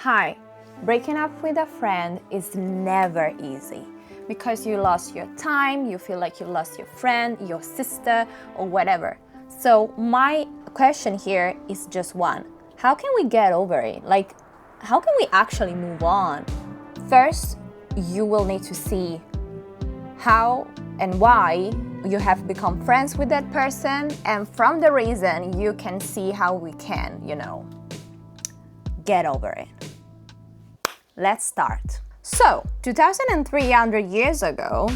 Hi, breaking up with a friend is never easy because you lost your time, you feel like you lost your friend, your sister, or whatever. So my question here is just one. How can we get over it? How can we actually move on? First, you will need to see how and why you have become friends with that person, and from the reason you can see how we can, get over it. Let's start. So, 2,300 years ago,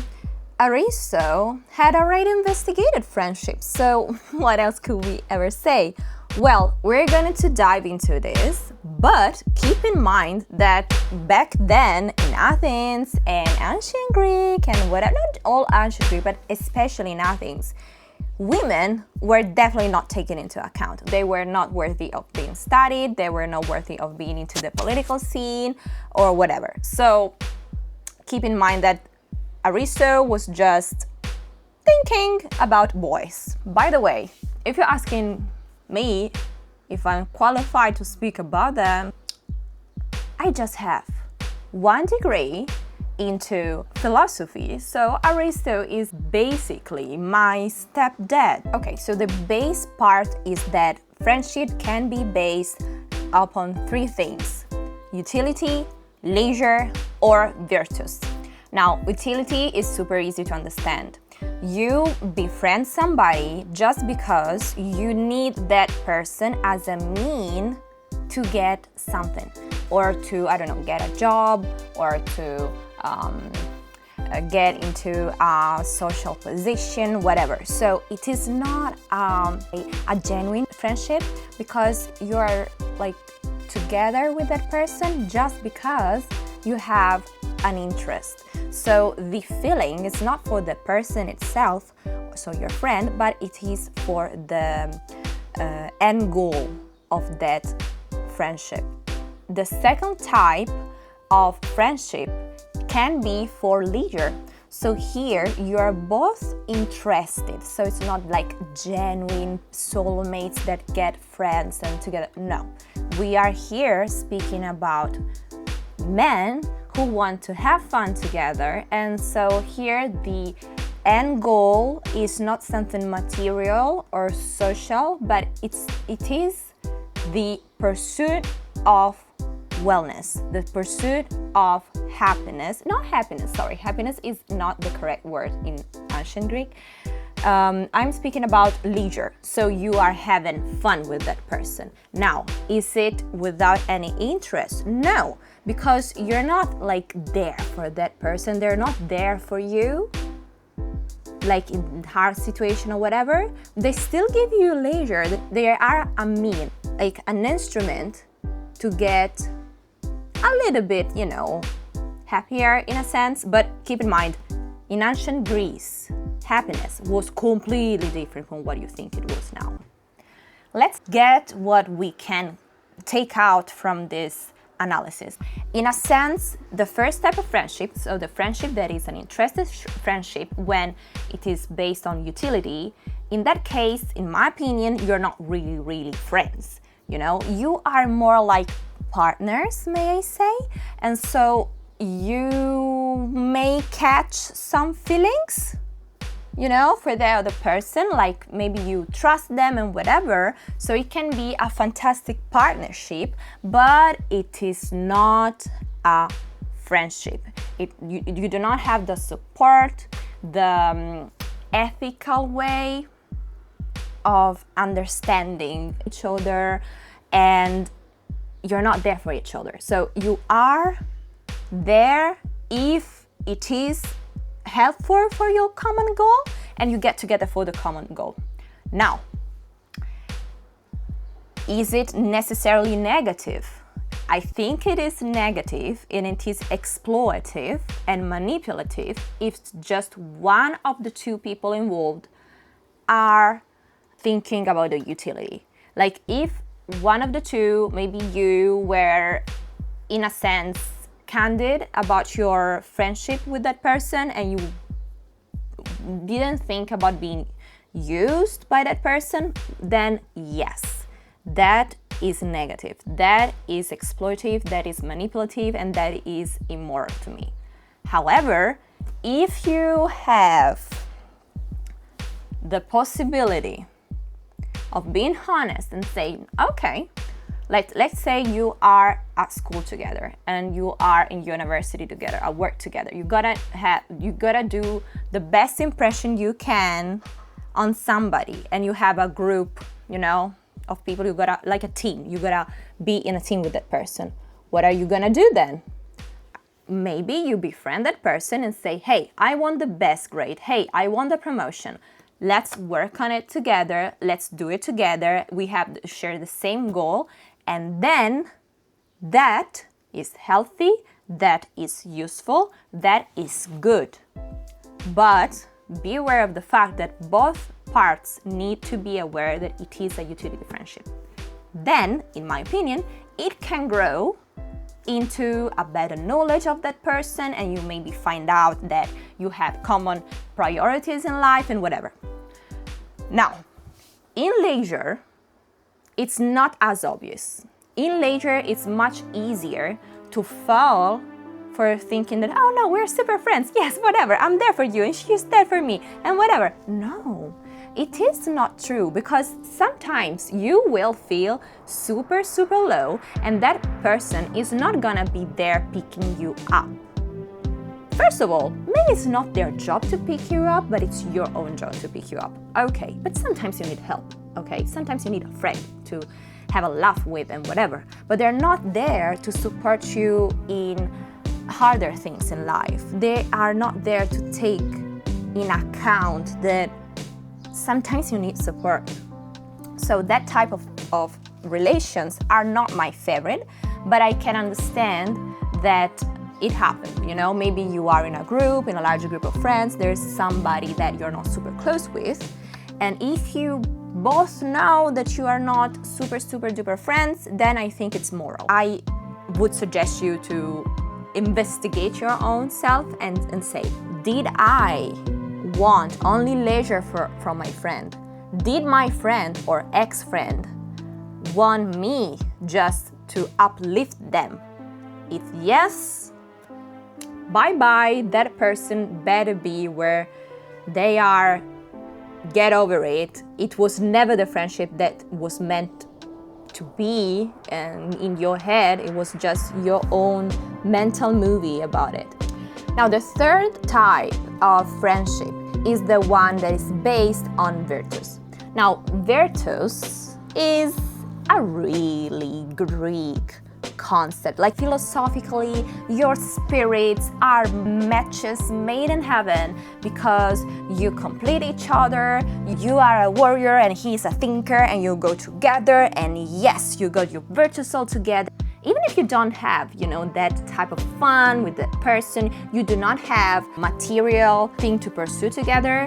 Aristo had already investigated friendships. So, what else could we ever say? Well, we're going to dive into this, but keep in mind that back then in Athens and ancient Greek and whatever, not all ancient Greek, but especially in Athens, women were definitely not taken into account. They were not worthy of being studied, they were not worthy of being into the political scene or whatever. So keep in mind that Aristo was just thinking about boys. By the way, if you're asking me if I'm qualified to speak about them, I just have one degree into philosophy, so Aristo is basically my stepdad. Okay, so the base part is that friendship can be based upon three things: utility, leisure, or virtus. Now, utility is super easy to understand. You befriend somebody just because you need that person as a mean to get something, or to, get a job, or to get into a social position, whatever. So it is not a genuine friendship because you're together with that person just because you have an interest. So the feeling is not for the person itself, so your friend, but it is for the end goal of that friendship. The second type of friendship can be for leisure. So here you are both interested. So it's not like genuine soulmates that get friends and together. No, we are here speaking about men who want to have fun together. And so here the end goal is not something material or social, but it is the pursuit of wellness, the pursuit of happiness. Happiness is not the correct word in ancient Greek. I'm speaking about leisure. So you are having fun with that person. Now, is it without any interest? No, because you're not there for that person. They're not there for you, in hard situation or whatever. They still give you leisure. They are a mean, an instrument to get a little bit, happier in a sense. But keep in mind, in ancient Greece, happiness was completely different from what you think it was now. Let's get what we can take out from this analysis. In a sense, the first type of friendship, so the friendship that is an interested friendship when it is based on utility, in that case, in my opinion, you're not really friends. You are more like partners, may I say, and so you may catch some feelings, for the other person, maybe you trust them and whatever, so it can be a fantastic partnership, but it is not a friendship. You do not have the support, the ethical way of understanding each other, and you're not there for each other. So you are there if it is helpful for your common goal and you get together for the common goal. Now, is it necessarily negative? I think it is negative, and it is exploitative and manipulative if just one of the two people involved are thinking about the utility. If one of the two, maybe you were in a sense candid about your friendship with that person and you didn't think about being used by that person, then yes, that is negative, that is exploitative, that is manipulative, and that is immoral to me. However, if you have the possibility of being honest and saying, okay, let's say you are at school together and you are in university together, at work together. You gotta do the best impression you can on somebody, and you have a group, of people. You gotta, like a team, you gotta be in a team with that person. What are you gonna do then? Maybe you befriend that person and say, hey, I want the best grade. Hey, I want the promotion. Let's work on it together. Let's do it together. We have to share the same goal. And then that is healthy, that is useful, that is good. But be aware of the fact that both parts need to be aware that it is a utility friendship. Then, in my opinion, it can grow into a better knowledge of that person, and you maybe find out that you have common priorities in life and whatever. Now, in leisure, it's not as obvious. In leisure, it's much easier to fall for thinking that, oh no, we're super friends. Yes, whatever, I'm there for you and she's there for me and whatever. No, it is not true, because sometimes you will feel super, super low and that person is not gonna be there picking you up. First of all, maybe it's not their job to pick you up, but it's your own job to pick you up. Okay, but sometimes you need help, okay? Sometimes you need a friend to have a laugh with and whatever, but they're not there to support you in harder things in life. They are not there to take in account that sometimes you need support. So that type of relations are not my favorite, but I can understand that it happened. Maybe you are in a group, in a larger group of friends, there's somebody that you're not super close with, and if you both know that you are not super, super duper friends, then I think it's moral. I would suggest you to investigate your own self and say, did I want only leisure from my friend? Did my friend or ex-friend want me just to uplift them? If yes, bye-bye, that person better be where they are. Get over it. It was never the friendship that was meant to be, and in your head it was just your own mental movie about it. Now, the third type of friendship is the one that is based on virtus. Now, virtus is a really Greek concept. Like, philosophically, your spirits are matches made in heaven because you complete each other. You are a warrior and he's a thinker, and you go together, and yes, you got your virtues all together. Even if you don't have, that type of fun with that person, you do not have material thing to pursue together,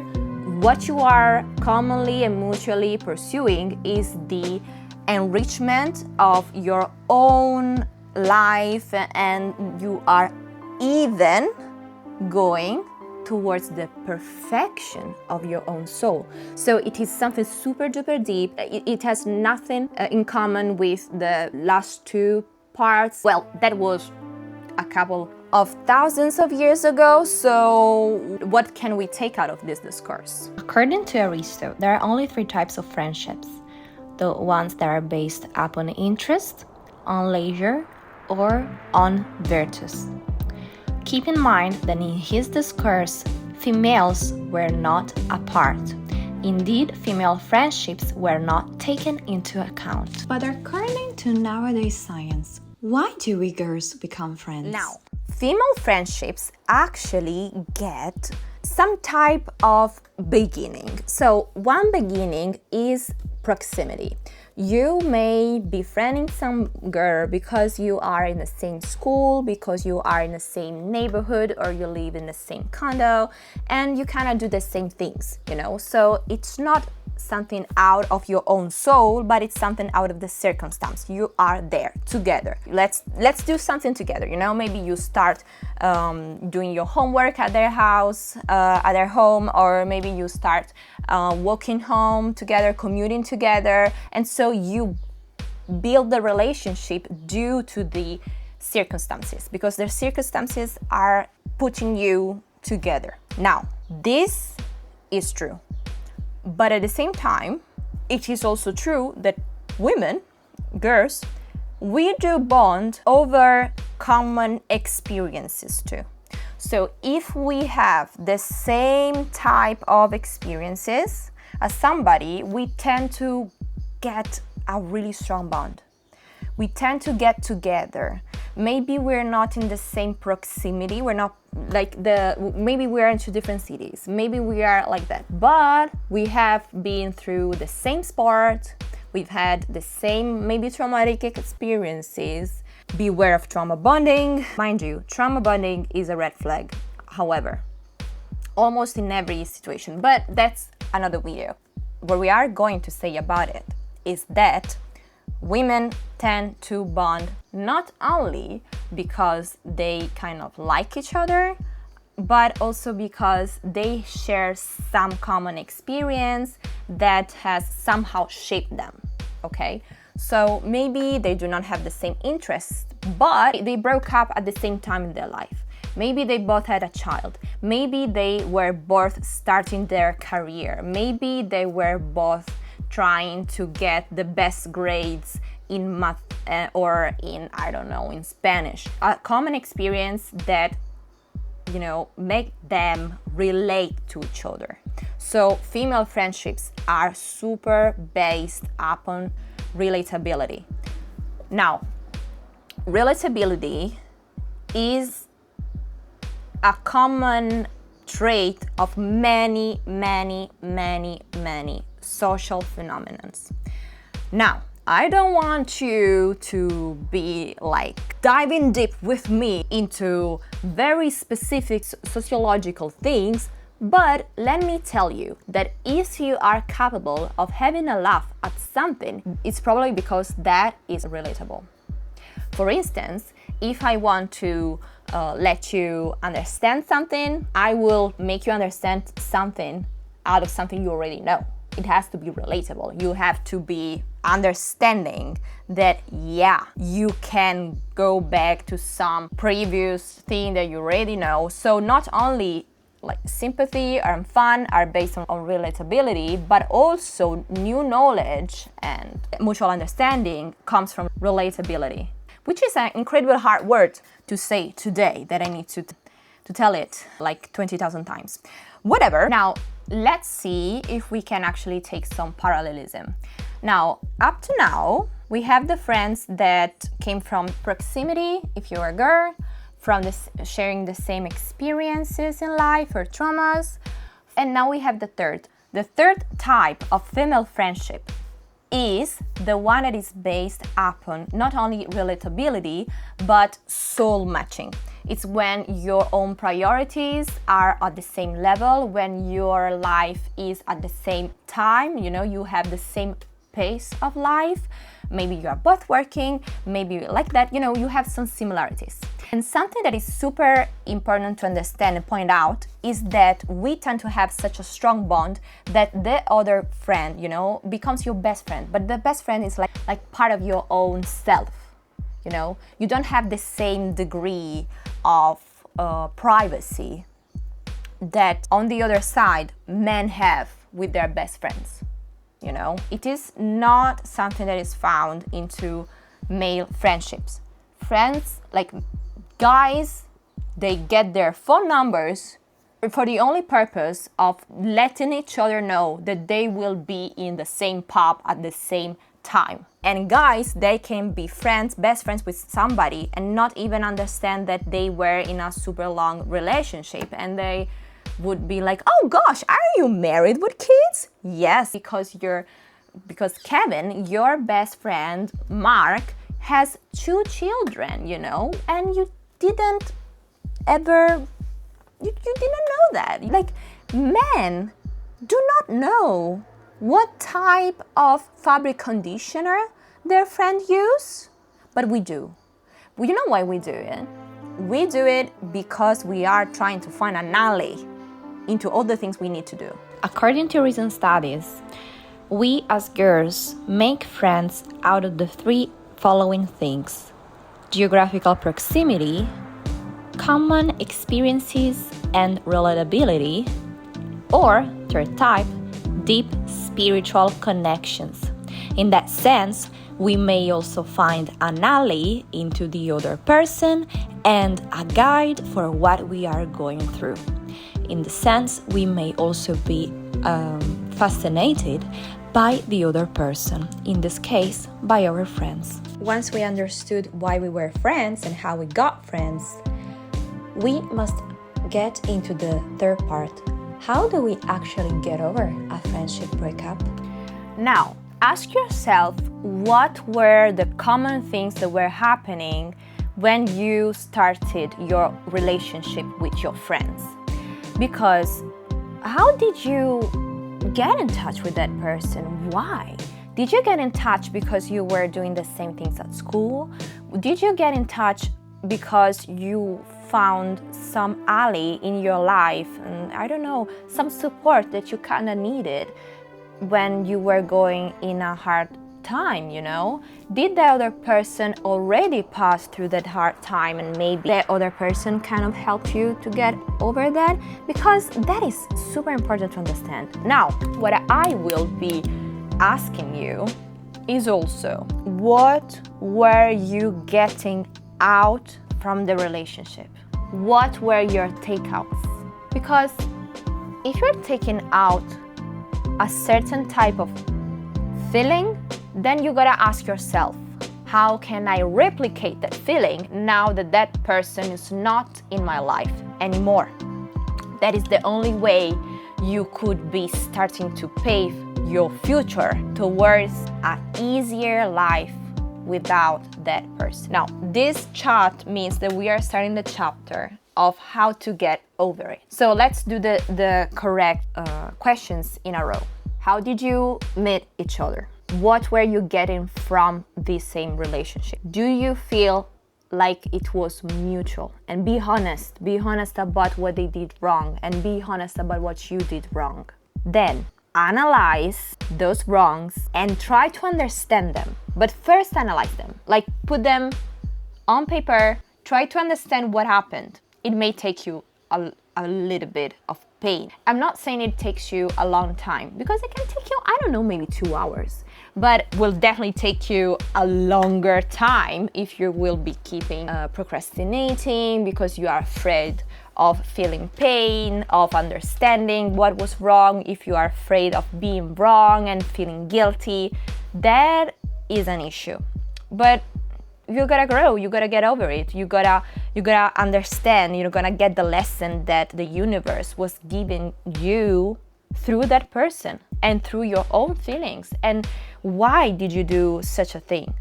what you are commonly and mutually pursuing is the enrichment of your own life, and you are even going towards the perfection of your own soul. So it is something super duper deep. It has nothing in common with the last two parts. Well, that was a couple of thousands of years ago, so what can we take out of this discourse? According to Aristo, there are only three types of friendships: the ones that are based upon interest, on leisure, or on virtus. Keep in mind that in his discourse, females were not a part. Indeed, female friendships were not taken into account. But according to nowadays science, why do we girls become friends? Now, female friendships actually get some type of beginning. So one beginning is proximity. You may be friending some girl because you are in the same school, because you are in the same neighborhood, or you live in the same condo, and you kind of do the same things, So it's not something out of your own soul, but it's something out of the circumstance. You are there together. Let's do something together. Maybe you start doing your homework at their house, at their home, or maybe you start walking home together, commuting together, and so you build the relationship due to the circumstances, because the circumstances are putting you together. Now, this is true, but at the same time, it is also true that women, girls, we do bond over common experiences too. So if we have the same type of experiences as somebody, we tend to get a really strong bond. We tend to get together. Maybe we're not in the same proximity. We're not maybe we're in two different cities. Maybe we are like that. But we have been through the same sport. We've had the same maybe traumatic experiences. Beware of trauma bonding. Mind you, trauma bonding is a red flag. However, almost in every situation. But that's another video. What we are going to say about it is that women tend to bond not only because they kind of like each other, but also because they share some common experience that has somehow shaped them, okay? So maybe they do not have the same interests, but they broke up at the same time in their life. Maybe they both had a child. Maybe they were both starting their career. Maybe they were both trying to get the best grades in math or in, I don't know, in Spanish. A common experience that, you know, make them relate to each other. So female friendships are super based upon relatability. Now, relatability is a common trait of many social phenomena. Now, I don't want you to be like diving deep with me into very specific sociological things, but let me tell you that if you are capable of having a laugh at something, it's probably because that is relatable. For instance, if I want to let you understand something, I will make you understand something out of something you already know. It has to be relatable. You have to be understanding that, yeah, you can go back to some previous thing that you already know. So not only like sympathy and fun are based on relatability, but also new knowledge and mutual understanding comes from relatability, which is an incredibly hard word to say today that I need to tell it like 20,000 times. Whatever. Now, let's see if we can actually take some parallelism. Now, up to now, we have the friends that came from proximity, if you're a girl, from sharing the same experiences in life or traumas. And now we have the third. The third type of female friendship is the one that is based upon not only relatability, but soul matching. It's when your own priorities are at the same level, when your life is at the same time, you know, you have the same pace of life. Maybe you are both working, maybe you like that, you know, you have some similarities. And something that is super important to understand and point out is that we tend to have such a strong bond that the other friend, you know, becomes your best friend. But the best friend is like part of your own self, you know. You don't have the same degree of privacy that on the other side men have with their best friends. You know, it is not something that is found into male friendships. Friends, like guys, they get their phone numbers for the only purpose of letting each other know that they will be in the same pub at the same time. And guys, they can be friends, best friends with somebody and not even understand that they were in a super long relationship, and they would be like, oh gosh, are you married with kids? Yes, because Kevin, your best friend, Mark, has 2 children, you know, and you didn't know that. Like, men do not know what type of fabric conditioner their friend use, but we do. Well, you know why we do it? We do it because we are trying to find an alley into all the things we need to do. According to recent studies, We as girls make friends out of the three following things: geographical proximity, common experiences and relatability, or third type, deep spiritual connections. In that sense, we may also find an ally into the other person and a guide for what we are going through. In the sense, we may also be fascinated by the other person, in this case, by our friends. Once we understood why we were friends and how we got friends, we must get into the third part. How do we actually get over a friendship breakup? Now, ask yourself, what were the common things that were happening when you started your relationship with your friends? Because how did you get in touch with that person? Why? Did you get in touch because you were doing the same things at school? Did you get in touch because you found some ally in your life and, I don't know, some support that you kind of needed when you were going in a hard time, you know? Did the other person already pass through that hard time and maybe the other person kind of helped you to get over that? Because that is super important to understand. Now, what I will be asking you is also, what were you getting out from the relationship? What were your takeouts? Because if you're taking out a certain type of feeling, then you gotta ask yourself, how can I replicate that feeling now that that person is not in my life anymore? That is the only way you could be starting to pave your future towards an easier life without that person. Now, this chat means that we are starting the chapter of how to get over it. So let's do the correct questions in a row. How did you meet each other? What were you getting from this same relationship? Do you feel like it was mutual? And be honest about what they did wrong and be honest about what you did wrong. Then analyze those wrongs and try to understand them. But first analyze them, like put them on paper, try to understand what happened. It may take you a little bit of pain. I'm not saying it takes you a long time, because it can take you, I don't know, maybe 2 hours, but will definitely take you a longer time if you will be keeping procrastinating because you are afraid of feeling pain, of understanding what was wrong, if you are afraid of being wrong and feeling guilty. That is an issue. But you gotta grow, you gotta get over it, you gotta understand, you're gonna get the lesson that the universe was giving you through that person and through your own feelings. And why did you do such a thing?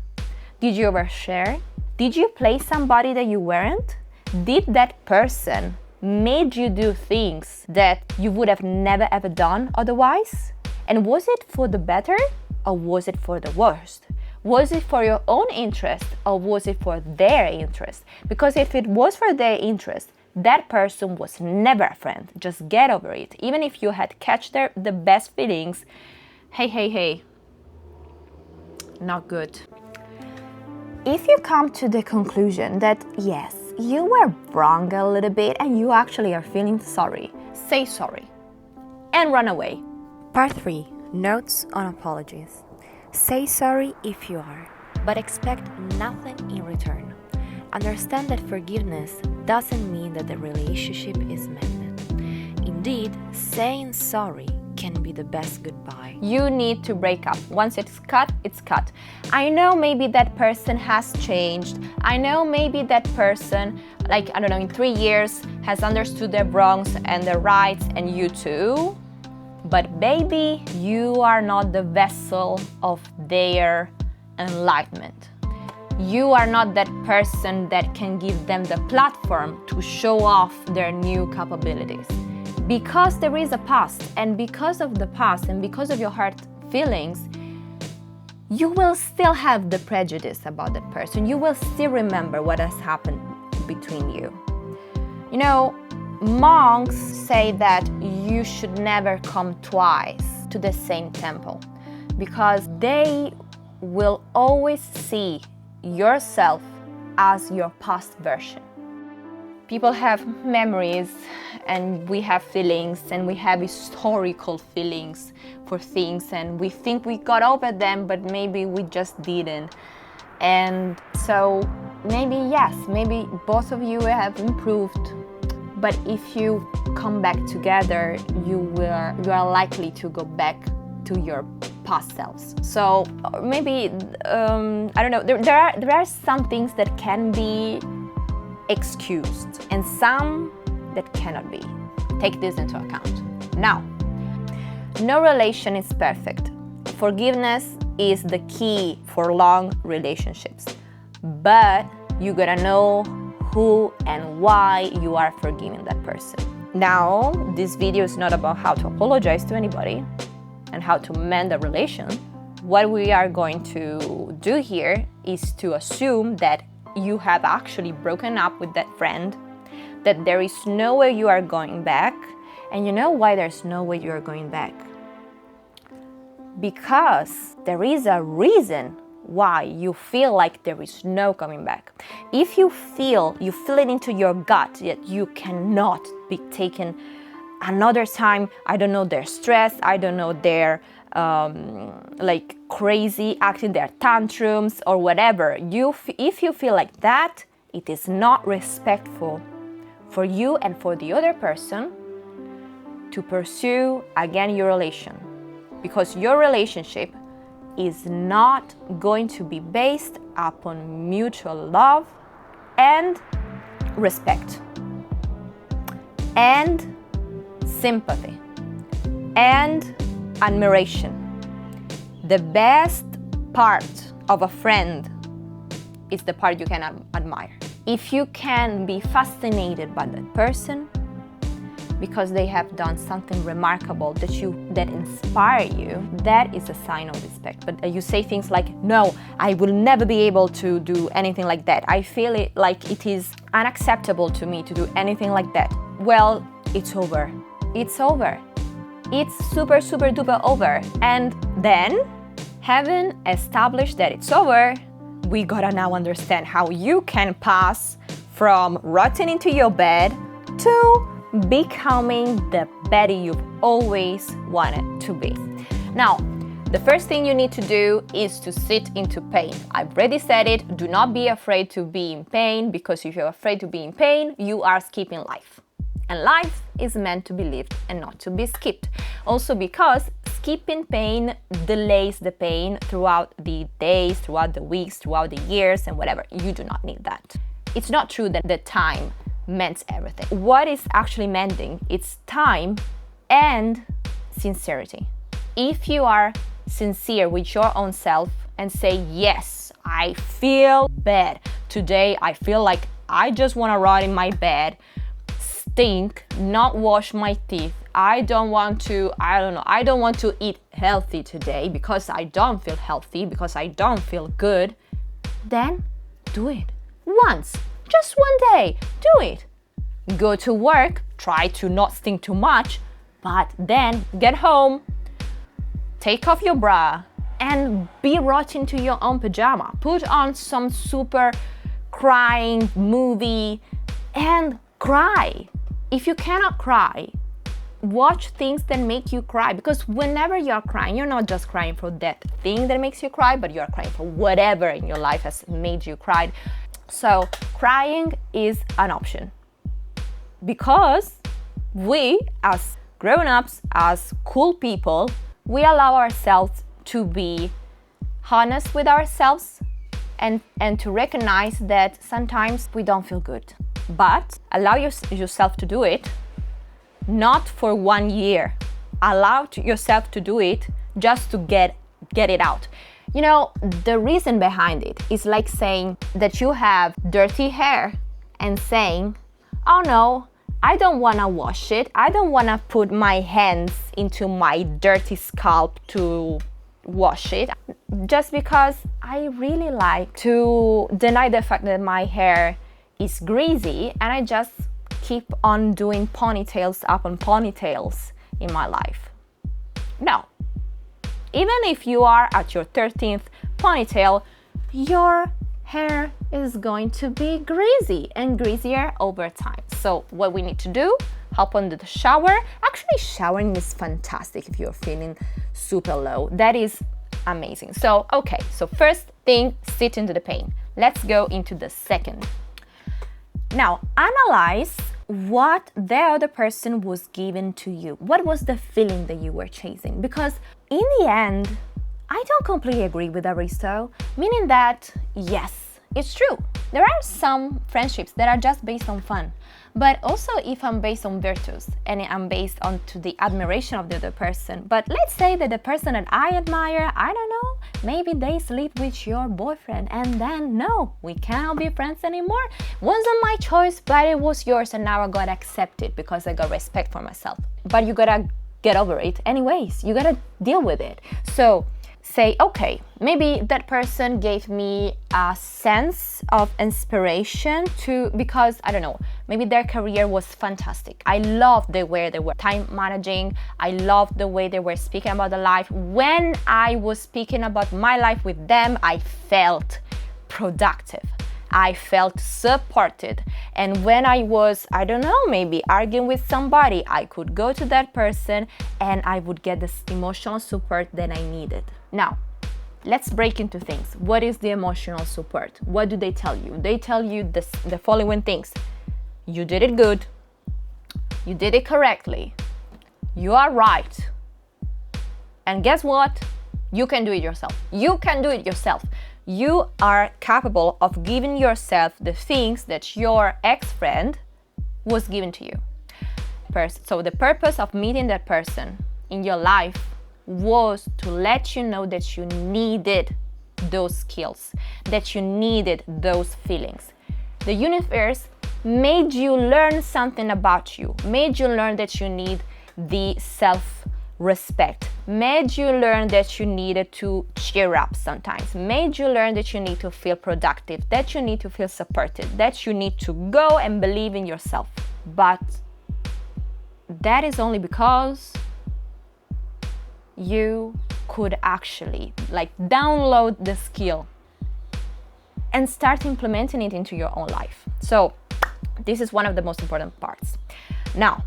Did you overshare? Did you play somebody that you weren't? Did that person made you do things that you would have never ever done otherwise? And was it for the better or was it for the worst? Was it for your own interest or was it for their interest? Because if it was for their interest, that person was never a friend. Just get over it. Even if you had catch the best feelings, hey, not good. If you come to the conclusion that yes, you were wrong a little bit and you actually are feeling sorry, say sorry and run away. Part 3. Notes on apologies. Say sorry if you are, but expect nothing in return. Understand that forgiveness doesn't mean that the relationship is mended. Indeed, saying sorry can be the best goodbye. You need to break up. Once it's cut, it's cut. I know maybe that person has changed. I know maybe that person, like, I don't know, in 3 years has understood their wrongs and their rights, and you too. But baby, you are not the vessel of their enlightenment. You are not that person that can give them the platform to show off their new capabilities. Because there is a past, and because of the past and because of your heart feelings, you will still have the prejudice about that person. You will still remember what has happened between you. You know, monks say that you should never come twice to the same temple. because they will always see yourself as your past version. People have memories and we have feelings and we have historical feelings for things, and we think we got over them, but maybe we just didn't. And so maybe yes, maybe both of you have improved, but if you come back together, you are likely to go back to your past selves. So maybe I don't know, there are some things that can be excused and some that cannot be. Take this into account. Now, no relation is perfect. Forgiveness is the key for long relationships, but you gotta know who and why you are forgiving that person. Now, this video is not about how to apologize to anybody and how to mend a relation. What we are going to do here is to assume that you have actually broken up with that friend, that there is no way you are going back. And you know why there's no way you are going back? Because there is a reason why you feel like there is no coming back. If you feel it into your gut that you cannot be taken another time, I don't know, they're stressed, I don't know, they're like crazy, acting their tantrums or whatever. If you feel like that, it is not respectful for you and for the other person to pursue again your relation, because your relationship is not going to be based upon mutual love and respect and sympathy and admiration. The best part of a friend is the part you can admire. If you can be fascinated by that person because they have done something remarkable that inspire you, that is a sign of respect. But you say things like, no, I will never be able to do anything like that. I feel it like it is unacceptable to me to do anything like that. Well, it's over. It's over. It's super, super duper over. And then, having established that it's over, we gotta now understand how you can pass from rotting into your bed to becoming the Betty you've always wanted to be. Now, the first thing you need to do is to sit into pain. I've already said it, do not be afraid to be in pain, because if you're afraid to be in pain, you are skipping life. And life is meant to be lived and not to be skipped. Also because skipping pain delays the pain throughout the days, throughout the weeks, throughout the years, and whatever. You do not need that. It's not true that the time mends everything. What is actually mending? It's time and sincerity. If you are sincere with your own self and say, yes, I feel bad today, I feel like I just want to rot in my bed, stink, not wash my teeth, I don't want to eat healthy today because I don't feel healthy, because I don't feel good, then do it once. Just one day, do it. Go to work, try to not stink too much, but then get home, take off your bra, and be rot into your own pajama. Put on some super crying movie and cry. If you cannot cry, watch things that make you cry, because whenever you're crying, you're not just crying for that thing that makes you cry, but you're crying for whatever in your life has made you cry. So crying is an option, because we as grown-ups, as cool people, we allow ourselves to be honest with ourselves and to recognize that sometimes we don't feel good. But allow yourself to do it, not for 1 year. Allow yourself to do it just to get it out. You know, the reason behind it is like saying that you have dirty hair and saying, oh no, I don't want to wash it. I don't want to put my hands into my dirty scalp to wash it, just because I really like to deny the fact that my hair is greasy, and I just keep on doing ponytails upon ponytails in my life. No, Even if you are at your 13th ponytail, your hair is going to be greasy and greasier over time. So what we need to do, hop under the shower. Actually, showering is fantastic if you're feeling super low. That is amazing. So, okay, so first thing, sit into the pain. Let's go into the second. Now, analyze what the other person was giving to you. What was the feeling that you were chasing? Because in the end, I don't completely agree with Aristo, meaning that, yes, it's true. There are some friendships that are just based on fun. But also if I'm based on virtues and I'm based on to the admiration of the other person. But let's say that the person that I admire, I don't know, maybe they sleep with your boyfriend and then no, we cannot be friends anymore. Wasn't my choice, but it was yours and now I got accepted because I got respect for myself. But you gotta get over it anyways. You gotta deal with it. So say, okay, maybe that person gave me a sense of inspiration because, I don't know, maybe their career was fantastic. I loved the way they were time managing. I loved the way they were speaking about the life. When I was speaking about my life with them, I felt productive. I felt supported. And when I was, I don't know, maybe arguing with somebody, I could go to that person and I would get this emotional support that I needed. Now, let's break into things. What is the emotional support? What do they tell you? They tell you the following things. You did it good. You did it correctly. You are right. And guess what? You can do it yourself. You can do it yourself. You are capable of giving yourself the things that your ex-friend was giving to you. So the purpose of meeting that person in your life was to let you know that you needed those skills, that you needed those feelings. The universe made you learn something about you, made you learn that you need the self-respect, made you learn that you needed to cheer up sometimes, made you learn that you need to feel productive, that you need to feel supported, that you need to go and believe in yourself. But that is only because you could actually download the skill and start implementing it into your own life. So this is one of the most important parts. Now,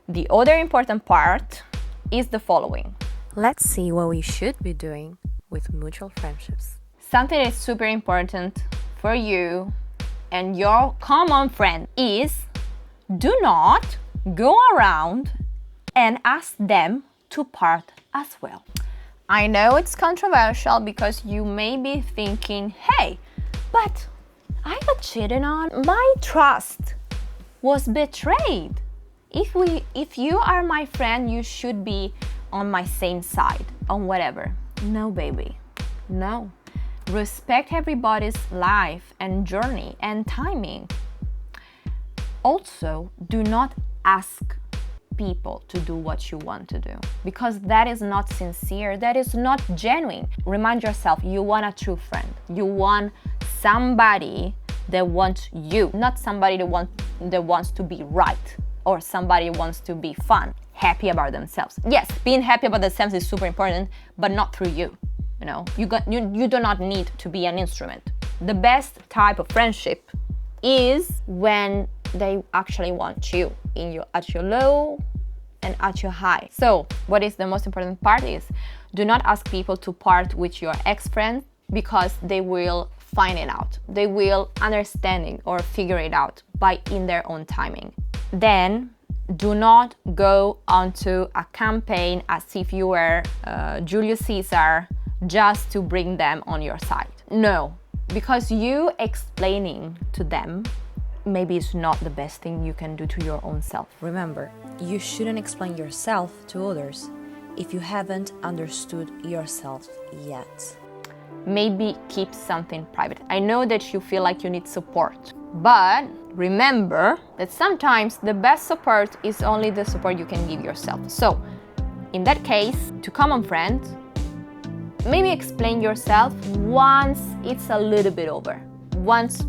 the other important part is the following. Let's see what we should be doing with mutual friendships. Something that is super important for you and your common friend is do not go around and ask them to part as well. I know it's controversial because you may be thinking, hey, but I got cheated on. My trust was betrayed. If you are my friend, you should be on my same side, on whatever. No, baby, no. Respect everybody's life and journey and timing. Also, do not ask people to do what you want to do because that is not sincere, that is not genuine. Remind yourself, you want a true friend. You want somebody that wants you, not somebody that wants to be right or somebody wants to be fun, happy about themselves. Yes, being happy about themselves is super important, but not through you. You know, you do not need to be an instrument. The best type of friendship is when they actually want you at your low and at your high. So what is the most important part is do not ask people to part with your ex-friend because they will find it out. They will understand or figure it out in their own timing. Then do not go onto a campaign as if you were Julius Caesar just to bring them on your side. No, because you explaining to them maybe it's not the best thing you can do to your own self. Remember, you shouldn't explain yourself to others if you haven't understood yourself yet. Maybe keep something private. I know that you feel like you need support, but remember that sometimes the best support is only the support you can give yourself. So, in that case, to common friends, maybe explain yourself once it's a little bit over. Once,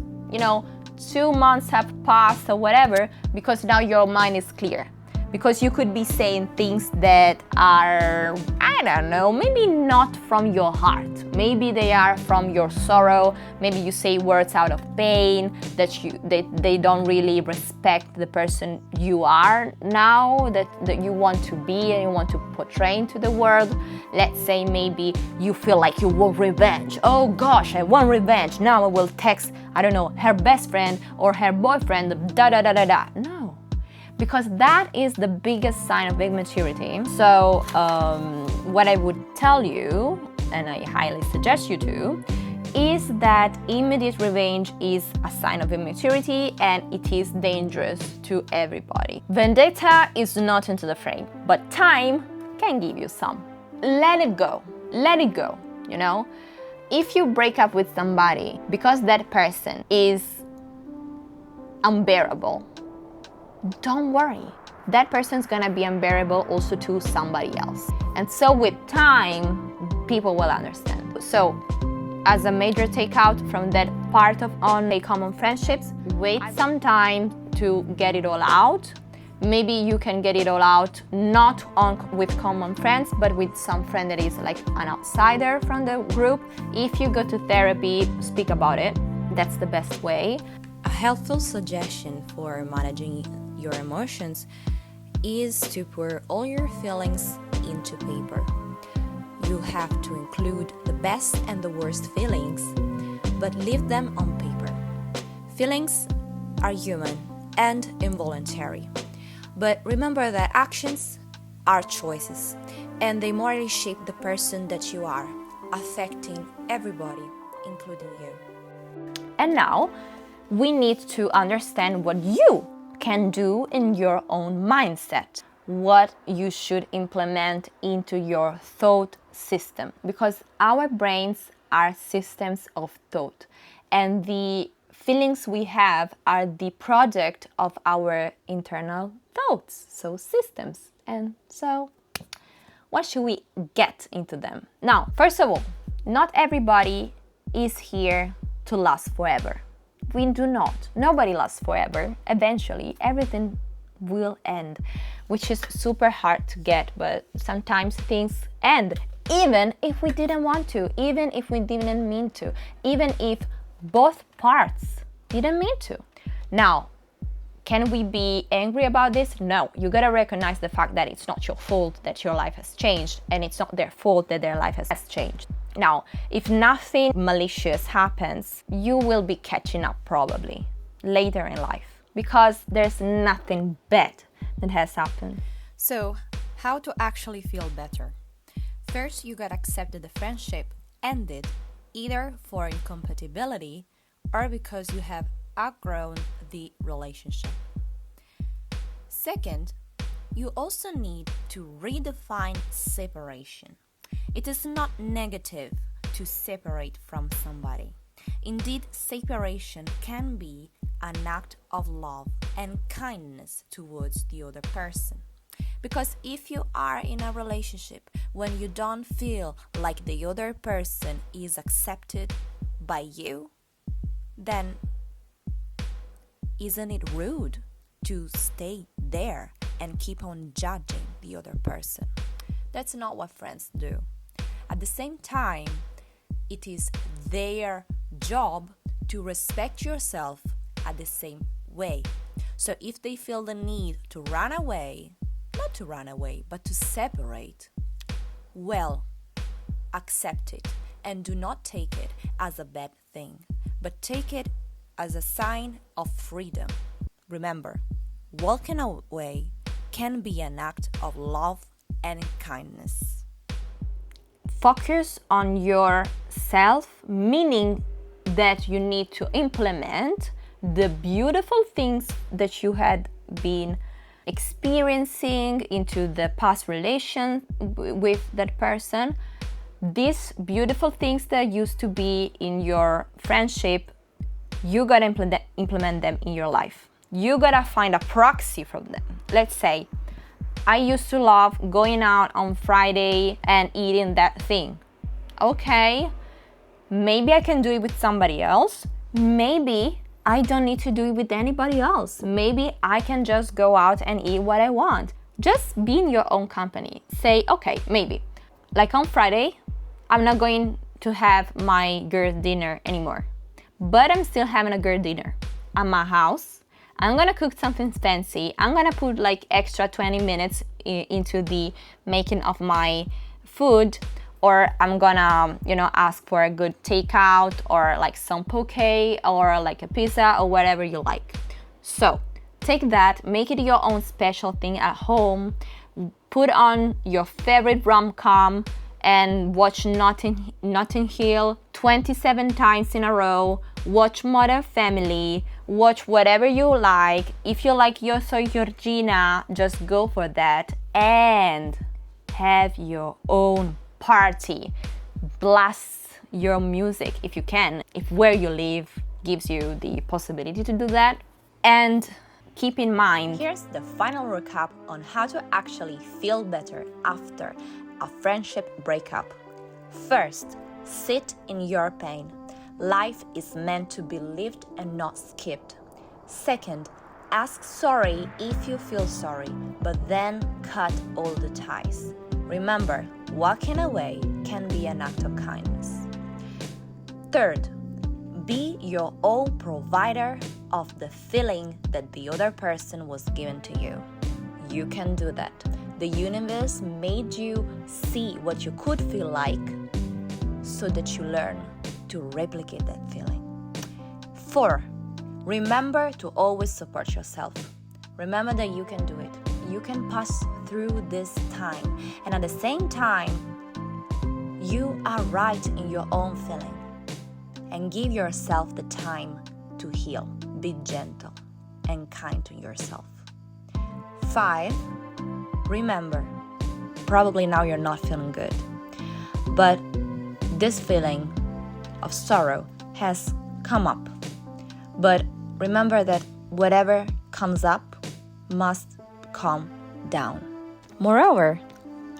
2 months have passed or whatever, because now your mind is clear. because you could be saying things that are, I don't know, maybe not from your heart. Maybe they are from your sorrow. Maybe you say words out of pain, that they don't really respect the person you are now, that you want to be and you want to portray into the world. Let's say maybe you feel like you want revenge. Oh gosh, I want revenge. Now I will text, I don't know, her best friend or her boyfriend, da da da da da. No, because that is the biggest sign of immaturity. So what I would tell you, and I highly suggest you to, is that immediate revenge is a sign of immaturity and it is dangerous to everybody. Vendetta is not into the frame, but time can give you some. Let it go, you know? If you break up with somebody because that person is unbearable, don't worry. That person's gonna be unbearable also to somebody else. And so with time, people will understand. So as a major takeout from that part of uncommon friendships, wait some time to get it all out. Maybe you can get it all out not with common friends, but with some friend that is like an outsider from the group. If you go to therapy, speak about it. That's the best way. A helpful suggestion for managing your emotions is to put all your feelings into paper. You have to include the best and the worst feelings, but leave them on paper. Feelings are human and involuntary. But remember that actions are choices, and they morally shape the person that you are, affecting everybody, including you. And now, we need to understand what you can do in your own mindset, what you should implement into your thought system, because our brains are systems of thought, and the feelings we have are the product of our internal thoughts, so systems. And so what should we get into them? Now, first of all, not everybody is here to last forever. We do not. Nobody lasts forever. Eventually, everything will end, which is super hard to get, but sometimes things end, even if we didn't want to, even if we didn't mean to, even if both parts didn't mean to. Now, can we be angry about this? No, you gotta recognize the fact that it's not your fault that your life has changed, and it's not their fault that their life has changed. Now, if nothing malicious happens, you will be catching up probably later in life, because there's nothing bad that has happened. So, how to actually feel better? First, you gotta accept that the friendship ended either for incompatibility or because you have outgrown the relationship. Second, you also need to redefine separation. It is not negative to separate from somebody. Indeed, separation can be an act of love and kindness towards the other person. Because if you are in a relationship when you don't feel like the other person is accepted by you, then isn't it rude to stay there and keep on judging the other person? That's not what friends do. At the same time, it is their job to respect yourself at the same way. So if they feel the need to run away, not to run away, but to separate, well, accept it and do not take it as a bad thing, but take it as a sign of freedom. Remember, walking away can be an act of love and kindness. Focus on yourself, meaning that you need to implement the beautiful things that you had been experiencing into the past relation with that person. These beautiful things that used to be in your friendship, you gotta implement them in your life. You gotta find a proxy from them. Let's say, I used to love going out on Friday and eating that thing. Okay, maybe I can do it with somebody else. Maybe I don't need to do it with anybody else. Maybe I can just go out and eat what I want. Just be in your own company. Say, okay, maybe, like on Friday, I'm not going to have my girl dinner anymore, but I'm still having a girl dinner at my house. I'm gonna cook something fancy. I'm gonna put like extra 20 minutes into the making of my food, or I'm gonna, ask for a good takeout or like some poke or like a pizza or whatever you like. So take that, make it your own special thing at home, put on your favorite rom-com and watch Notting Hill 27 times in a row, watch Modern Family, watch whatever you like. If you like Yo Soy Georgina, just go for that and have your own party. Blast your music if you can, if where you live gives you the possibility to do that. And keep in mind, here's the final recap on how to actually feel better after a friendship breakup. First, sit in your pain. Life is meant to be lived and not skipped. Second, ask sorry if you feel sorry, but then cut all the ties. Remember, walking away can be an act of kindness. Third, be your own provider of the feeling that the other person was given to you. You can do that. The universe made you see what you could feel like so that you learn to replicate that feeling. 4, remember to always support yourself. Remember that you can do it. You can pass through this time, and at the same time, you are right in your own feeling. And give yourself the time to heal. Be gentle and kind to yourself. 5, remember, probably now you're not feeling good, but this feeling of sorrow has come up. But remember that whatever comes up must calm down. Moreover,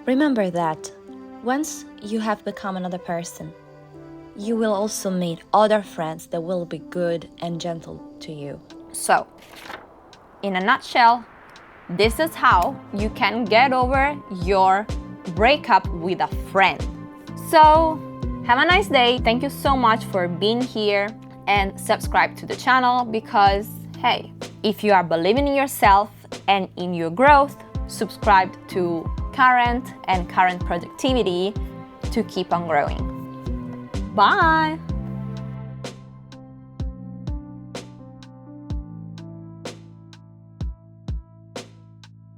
remember that once you have become another person, you will also meet other friends that will be good and gentle to you. So, in a nutshell, this is how you can get over your breakup with a friend. So, have a nice day. Thank you so much for being here, and subscribe to the channel because, hey, if you are believing in yourself and in your growth, subscribe to Current and Current Productivity to keep on growing. Bye!